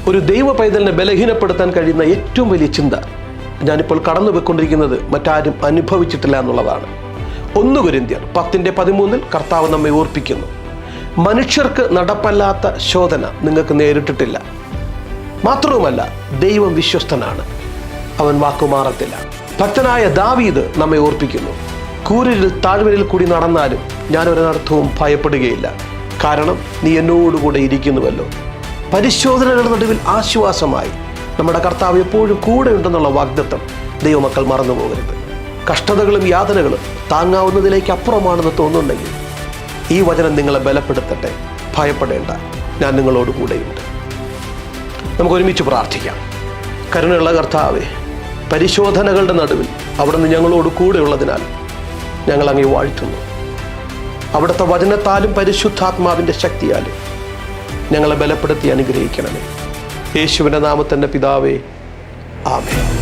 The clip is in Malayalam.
ഒരു ദൈവ പൈതലിനെ ബലഹീനപ്പെടുത്താൻ കഴിയുന്ന ഏറ്റവും വലിയ ചിന്ത ഞാനിപ്പോൾ കടന്നു പോയിക്കൊണ്ടിരിക്കുന്നത് മറ്റാരും അനുഭവിച്ചിട്ടില്ല എന്നുള്ളതാണ്. 1 കൊരിന്ത്യർ 10:13 കർത്താവ് നമ്മെ ഓർപ്പിക്കുന്നു, മനുഷ്യർക്ക് നടപ്പല്ലാത്ത ശോധന നിങ്ങൾക്ക് നേരിട്ടിട്ടില്ല. മാത്രവുമല്ല, ദൈവം വിശ്വസ്തനാണ്, അവൻ വാക്കുമാറത്തില്ല. ഭക്തനായ ദാവീദ് നമ്മെ ഓർപ്പിക്കുന്നു, കൂരിരുൾ താഴ്വരയിൽ കൂടി നടന്നാലും ഞാൻ ഒരനർത്ഥവും ഭയപ്പെടുകയില്ല, കാരണം നീ എന്നോടുകൂടെ ഇരിക്കുന്നുവല്ലോ. പരിശോധനകളുടെ നടുവിൽ ആശ്വാസമായി നമ്മുടെ കർത്താവ് എപ്പോഴും കൂടെ ഉണ്ടെന്നുള്ള വാഗ്ദത്തം ദൈവമക്കൾ മറന്നു പോകരുത്. കഷ്ടതകളും യാതനകളും താങ്ങാവുന്നതിലേക്ക് അപ്പുറമാണെന്ന് തോന്നുന്നുണ്ടെങ്കിൽ ഈ വചനം നിങ്ങളെ ബലപ്പെടുത്തട്ടെ. ഭയപ്പെടേണ്ട, ഞാൻ നിങ്ങളോട് കൂടെയുണ്ട്. നമുക്ക് ഒരുമിച്ച് പ്രാർത്ഥിക്കാം. കരുണയുള്ള കർത്താവേ, പരിശോധനകളുടെ നടുവിൽ അവിടുന്ന് ഞങ്ങളോട് കൂടെ ഉള്ളതിനാൽ ഞങ്ങൾ അങ്ങേ വാഴ്ത്തുന്നു. അവിടുത്തെ വചനത്താലും പരിശുദ്ധാത്മാവിൻ്റെ ശക്തിയാലും ഞങ്ങളെ ബലപ്പെടുത്തി അനുഗ്രഹിക്കണമേ. യേശുവിൻ്റെ നാമത്തിൻ്റെ പിതാവേ, ആമേൻ.